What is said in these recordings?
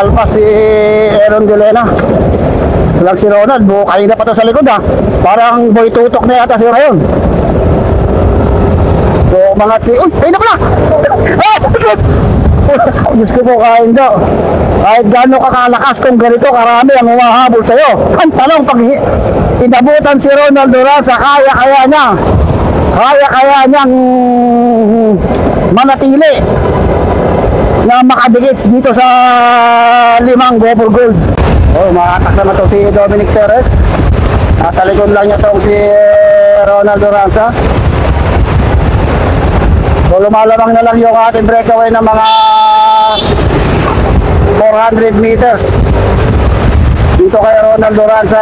nakakalpas si Aaron De Lena. Lang si Ronald, kanina pa to sa likod ha. Parang boy tutok na yata siya ngayon. So umangat si... Uy! Ayun na pala! Diyos ko po, kahit gano'n kakalakas kung ganito karami ang umahabol sa'yo. Ang tanong, pag inabutan si Ronald Duranza, kaya niyang manatili na makadikit dito sa 5 Gopher Gold. Oh, makatak naman ito si Dominic Perez. Nasa likod lang niya itong si Ronald Duranza. So lumalamang na lang yung ating breakaway ng mga 400 meters dito kay Ronald Duranza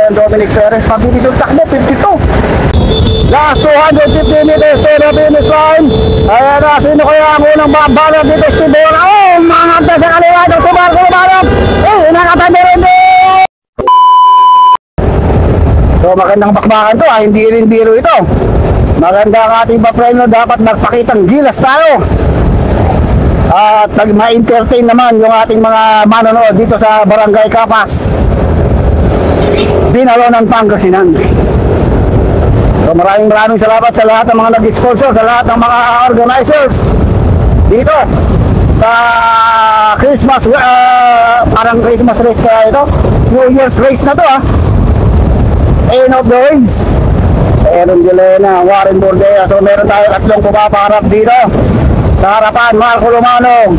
and Dominic Perez. Pabilis yung takbo, 52. Last 250 meters to the finish line. Ayan na, sino kaya ang unang babalot dito? Steve Bora. Oh, mangat na sa kaliwa ng si Marco Lumanog. Oh, nakatan na rin din. So magandang bakbakan to, hindi rin biro ito. Maganda ang ating papremyo, dapat magpakitang gilas tayo. At ma-entertain naman yung ating mga manonood dito sa Barangay Capas, Binalonan, Pangasinan. So maraming salamat sa lahat ng mga nag-sponsor, sa lahat ng mga organizers dito sa Christmas, parang Christmas race kaya ito, New Year's race na to ha. End of the race. Aaron De Lena, Warren Bordea. So meron tayo 3 pumaparap dito. Sa harapan, Marco Lumanog,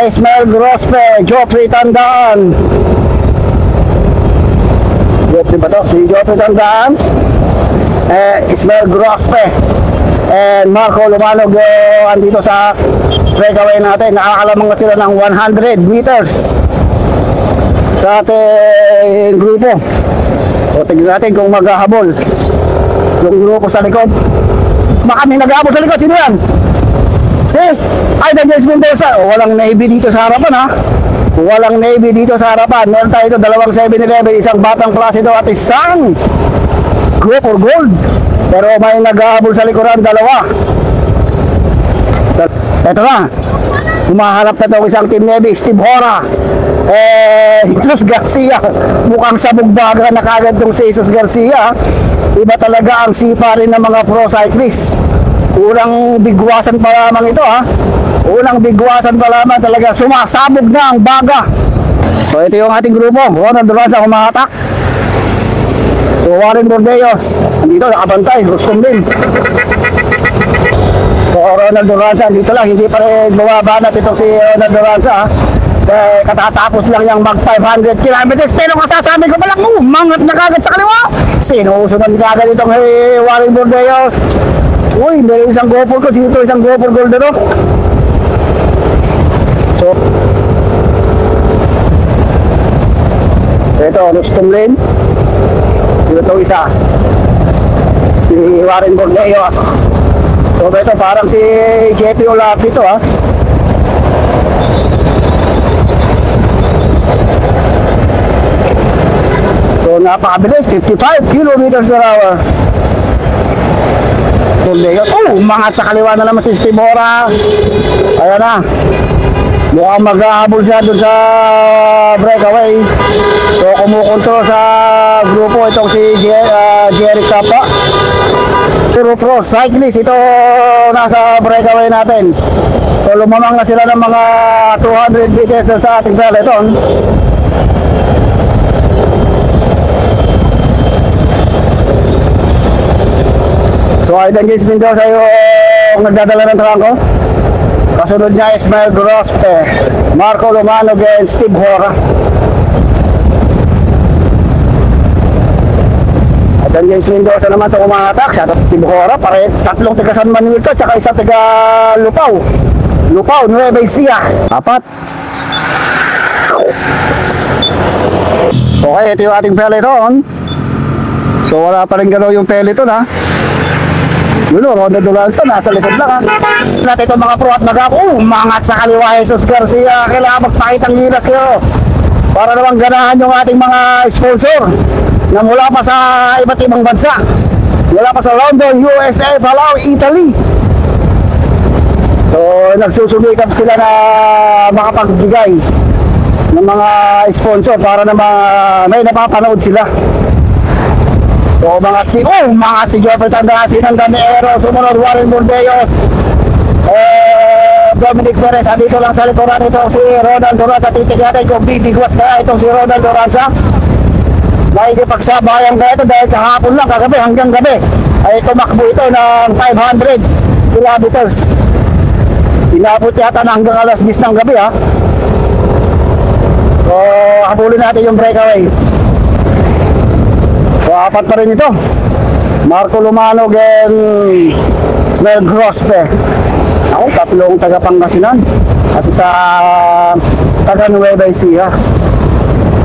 Ismael Grospe, Joffrey Tandaan. Joffrey ba to? Si Joffrey Tandaan, Ismael Grospe, and Marco Lumanog andito sa breakaway natin. Nakakalamang na sila ng 100 meters sa ating grupo. O tignan natin kung maghahabol yung grupo sa likod. Baka may naghahabol sa likod. Sino yan? Si Aidan James Mendoza. Walang Navy dito sa harapan ha. Walang Navy dito sa harapan. Meron tayo ito 2 7-Eleven, isang Batang Placido at isang Gopher Gold. Pero may naghahabol sa likuran, 2. Ito na, humaharap na ito isang Team Navy, Steve Hora, Jesus Garcia. Mukhang sabog-baga na kagad itong si Jesus Garcia. Iba talaga ang sipa rin ng mga pro cyclist. Unang bigwasan pa lamang ito ha. Unang bigwasan pa lamang, talaga sumasabog na ang baga. So ito yung ating grupo. Ronald Duranza kumahatak. So Warren Bordeos dito nakabantay, Rustom din. So Ronald Duranza dito lang, hindi pa rin bumabanat itong si Ronald Duranza ha. Katatapos lang yung mag 500 kilometers, pero kasasabi ko palang mangat na kagad sa kaliwa. Sinusunod kagad itong Warren Bordeos. Uy, meron isang Gopher Gold dito, isang Gopher Gold na to. So ito, Rustom Lane. Ito isa, si Warren Bordeos. So ito parang si JP Olap dito ha. So napakabilis, 55 kilometers per hour. Umangat sa kaliwa na naman si Steve Hora. Ayan na, mukhang maghahabol siya dun sa breakaway. So kumukontrol sa grupo itong si Jerry Capa. Puro pro cyclist ito nasa breakaway natin. So lumamang na sila ng mga 200 meters sa ating peloton. So Aidan James Mendoza yung nagdadala ng trangko. Kasunod niya Ismael Grospe, Marco Lumanog and Steve Hora. Aidan James Mendoza naman ito kumahatak. Siya ito Steve Hora, pare 3 taga San Manuel to, tsaka 1 taga Lupao, Nueva Ecija. 4. Okay, ito yung ating peloton. So wala pa rin galaw yung peloton ha. Ronald Duranza nasa likod lang ha. Natin itong mga pro at mangat sa kaliwa Jesus Garcia. Kailangan magpakitang gilas kayo para naman ganahan yung ating mga sponsor na mula pa sa iba't ibang bansa, mula pa sa London, USA, Palau, Italy. So nagsusumikap sila na makapagbigay ng mga sponsor para na may napapanood sila. So mga si Jopper Tandaan, Sinan Daniero, sumunod Warren Bordeos, Dominic Perez, andito lang sa likuran ito si Ronald Duranza. Titig natin kung bibigwas na itong si Ronald Duranza. Nakikipagsabayan ka ito dahil kahapon lang, kagabi hanggang gabi ay tumakbo ito ng 500 kilometers. Inabot yata na hanggang alas 10 ng gabi ha. So habulin natin yung breakaway. So apat pa rin ito, Marco Lumanog and Ismael Grospe. Ako, tatlong taga Pangasinan at isa taga Nueva Ecija.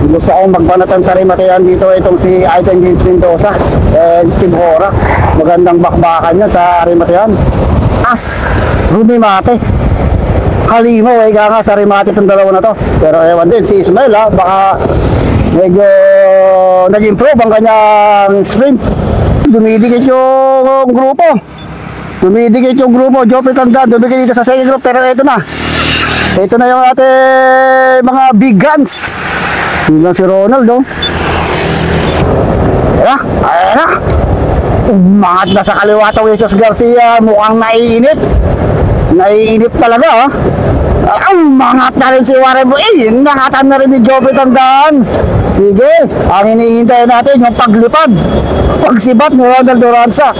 Gusto akong magbanatan sa Rimatayan dito itong si Aiden James Mendoza and Steve Hora. Magandang bakbakan niya sa Rimatayan. Ruby Mate Halimo, ika nga sa Rimate itong dalawa na to. Pero ewan din si Ismael ha, baka medyo nag-improve ang kanyang sprint. Dumidikit yung grupo. Jopper Tandaan, dumidikit dito sa second group. Pero ito na yung ating mga big guns. Yun lang si Ronald, no? Ayan na. Umangat na sa kaliwa to Jesus Garcia. Mukhang naiinip. Naiinip talaga, ha? Umangat na rin si Warren Bordeos. Nakatan na rin ni Jopper Tandaan. Sige, ang hinihintay natin yung paglipad, pagsibat ni Ronald Duranza.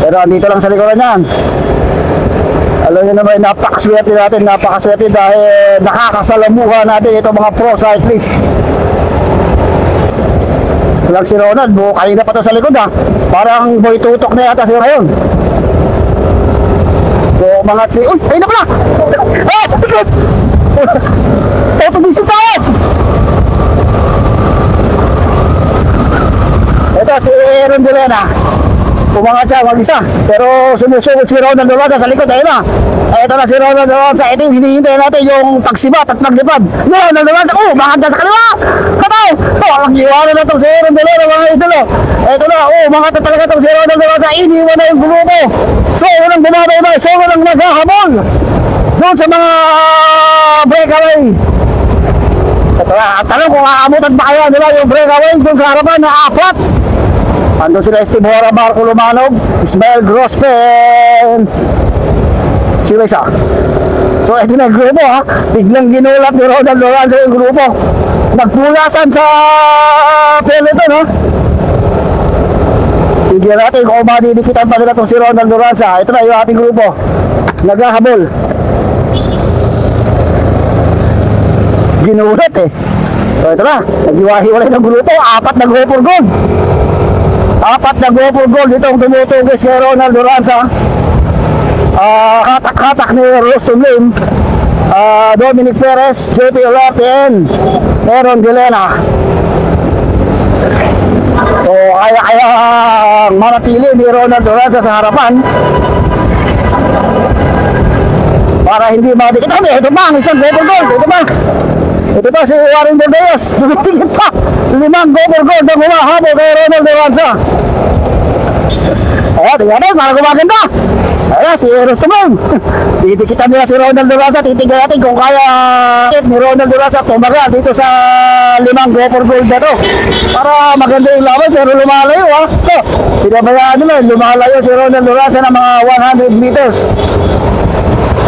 Pero andito lang sa likuran yan. Alam nyo naman, napakaswerte natin, dahil nakakasalamuha natin itong mga pro cyclist. Lang si Ronald, kanina pa to sa likod ha. Parang boy tutok na yata si Rayon. So mga ayun na pala! Ikot! Tayo pag-isip tayo! Ito si Aaron Delena. Umangat siya mag-isa, pero sumusugod si Ronald Duranza sa likod. Ayun na, ito na si Ronald Duranza. Ito yung hinihintay natin, yung pagsibat at paglipad. Ronald Duranza, umangat na sa kaliwa. Kataw, walang iwanan na itong si Aaron Delena, mga idolo. Ito na, umangat na talaga itong si Ronald Duranza. Iniwan na yung grupo. So walang bumabay na, so walang naghahabol doon sa mga breakaway. Ito na, tanong kung aamutan pa kaya nila yung breakaway doon sa harapan na apat. Ando sila Steve Hora, Marco Lumanog, Ismael Grospe, and sino isa? So ito na yung grupo ha. Biglang ginulat ni Ronald Duranza yung grupo. Nagpulasan sa peloton ha. Tignan natin kung madidikitan pa nila itong si Ronald Duranza. Ito na yung ating grupo, naghahabol. Ginulat eh. So ito na, naghiwa-hiwalay ng grupo. Apat na go for gold. Dito ang tumutugis kay Ronald Duranza. Hatak-hatak ni Rustom Lim, Dominic Perez, JP Olarte, and Aaron Delena. So kaya manatili ni Ronald Duranza sa harapan para hindi madikit. Ito ba ang isang double gold? Ito pa si Warren Bordeos. Dumitingin pa. 5 double gold ang humahabol kay Ronald Duranza. Tingnan natin para gumaganda. Ayan si Rustom Lim. Titikitan nila si Ronald Duranza. Titignan natin kung kaya ni Ronald Duranza tumaga dito sa 5 double gold na to. Para maganda yung laban, pero lumalayo ha. Pinabayaan nila, lumalayo si Ronald Duranza ng mga 100 meters.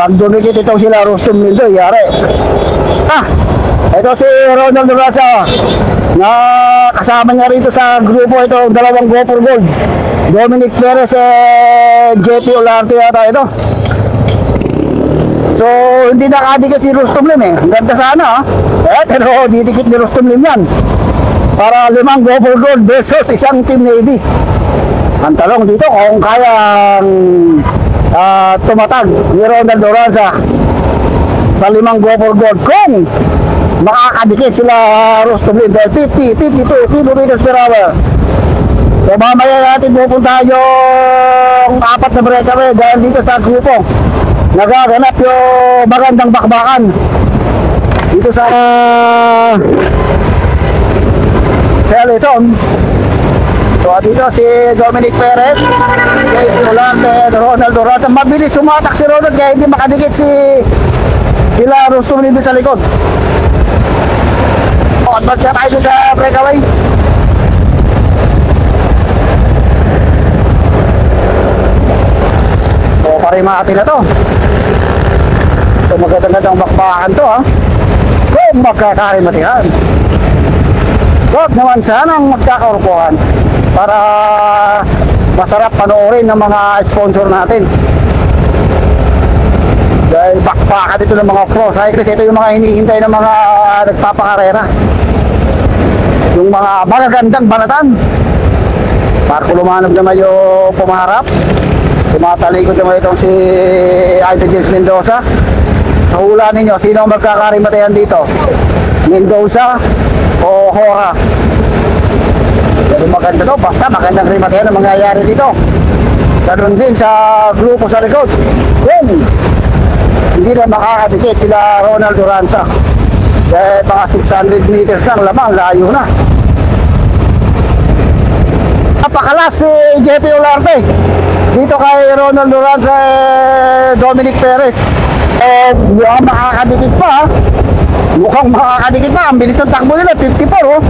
Pag dumikit itong sila Rustom Lim doon, yari. Ito si Ronald Duranza na kasama niya rito sa grupo ito, 2 go for gold. Dominic Perez and JP Olarte yata ito. So hindi nakadikit si Rustom Lim eh. Ganda sana pero didikit ni Rustom Lim yan. Para 5 go for gold versus isang Team Navy. Ang talong dito kung kayang tumatag ni Ronald Duranza sa 5 go for gold. Kung makakadikit sila Rustom Lim dahil 52 kilometers per hour. So mamaya natin pupunta yung 4 na breakaway dahil dito sa grupo nagaganap yung magandang bakbakan dito sa peloton. So dito si Dominic Perez, JP Olarte, Ronald Duranza. Mabilis sumatak si Ronald kaya hindi makadikit si Sila Rustum dito sa likod. O, advance ka tayo sa breakaway. O, parimati na to. Ito, magandang bakbakan to, ha. Kung magkakarimatihan. Huwag naman sanang magkakaurpuhan para masarap panoorin ng mga sponsor natin. Dahil bakbakan dito ng mga pro cyclists. Ito yung mga hinihintay ng mga nagpapakarera, yung mga magagandang banatan. Marco Lumanov naman yung pumaharap, tumatalikod naman itong si Idol James Mendoza. Sa hula ninyo, sino ang magkakarimatayan dito? Mendoza o Hora? Pero maganda to, basta magandang rimatayan ang mangyayari dito. Ganun din sa grupo sa likod. Yun, hindi na makakadikit sila Ronald Duranza. Dahil mga 600 meters lang lamang, layo na. Napakalas si JP Olarte dito kay Ronald Duranza, Dominic Perez. Mukhang makakadikit pa. Mukhang makakadikit pa. Ang bilis ng takbo nila, 54, oh.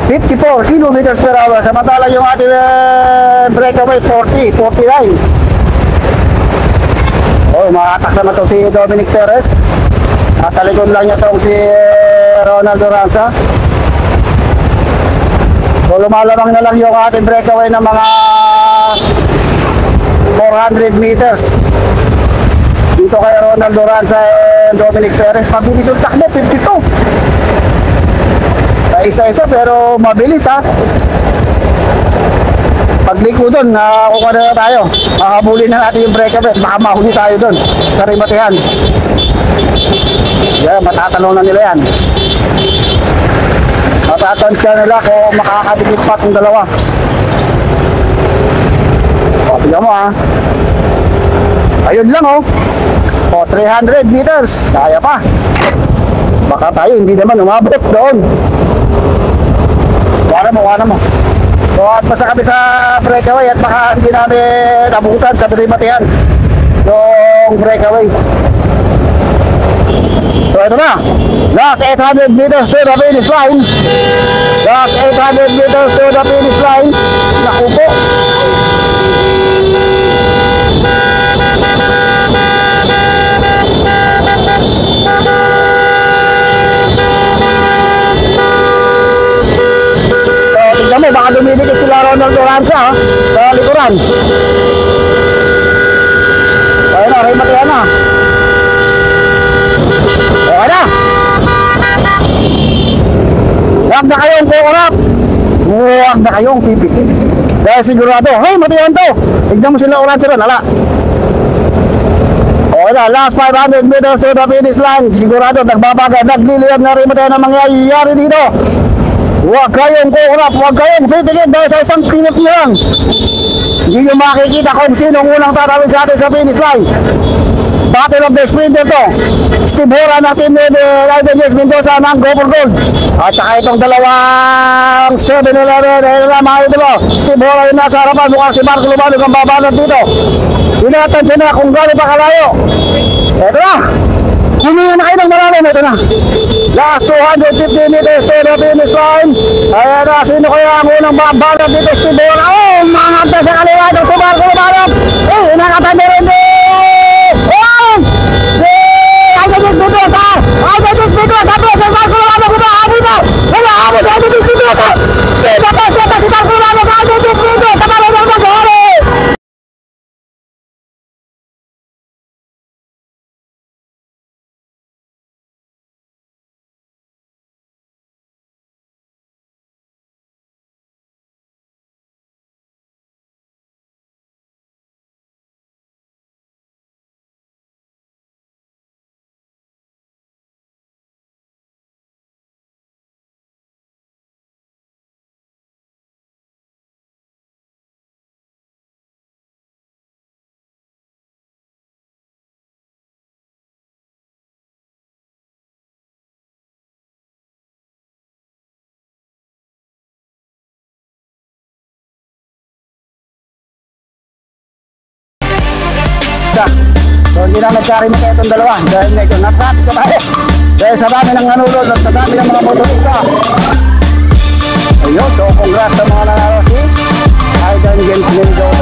54 kilometers per hour. Samantala yung ating breakaway, 40, 49. Oh, makatak naman ito si Dominic Perez. Nasa likod lang niya itong si Ronald Duranza. So lumalamang na lang yung ating breakaway ng mga 400 meters. Dito kay Ronald Duranza and Dominic Perez. Mabilis yung takbo, 52. Isa-isa pero mabilis, ha. Pagliko doon, kukuha na tayo. Makabulin na natin yung breakaway. Baka mahuli tayo doon sa rimatihan. Yan, matatanong na nila yan. Matatansya nila kung makakadikit pa itong dalawa. O, tignan mo, ha. Ayun lang, oh. O, 300 meters. Kaya pa. Baka tayo hindi naman umabot doon. Wala mo. So, at basta kami sa breakaway at baka hindi namin nabutan sa rimatihan yung breakaway. So, ito na. Last 800 meters to the finish line. Last 800 meters to the finish line. Naku po. Baka dumidikit sila Ronald Duranza, ha, sa likuran. Ayun na, rimatihan na. Okay na. Huwag na kayong kukurap. Huwag na kayong pipikit. Dahil sigurado, hey, matihan to. Tignan mo sila orange ron, hala. Okay na, last 500 meters to the finish line. Sigurado, nagbabaga, nagliliyab na rimatihan ang mangyayari dito. Huwag kayong kukurap, huwag kayong pipikit dahil sa isang kinip nyo lang. Hindi nyo makikita kung sino unang tatawid sa atin sa finish line. Battle of the Sprinter to. Steve Hora ng team ni Idol James Mendoza ng Go for Gold. At saka itong dalawang 7-11. Ayun na mga idolo. Steve Hora yung nasa harapan. Mukhang si Marco Lumanog ang babanat dito. Inatansya na kung gano'n pa kalayo. Ito na. Huminga na kayo ng maraming. Ito na. Last 250 meters to the finish line. Ayan na. Sino kaya ang unang babanat dito? Steve Hora. Oh, mga sa kaliwa. Ito si Marco Lumanog. Eh, nakatanda rin din. Idol James Mendoza! Idol James Mendoza! Present Marco Lumanog! Humahabol na! Humahabol sa Idol James Mendoza! Di ba pa siya si Marco Lumanog? Idol James Mendoza! Marunong mag-hori! hindi na nagkarimit itong dalawa. Dahil medyo natrapit ka tayo. Dahil sa dami ng nanulod at sa dami ng mga motorista. Ayun, so congrats sa mga nanalo si Aidan James Mendoza.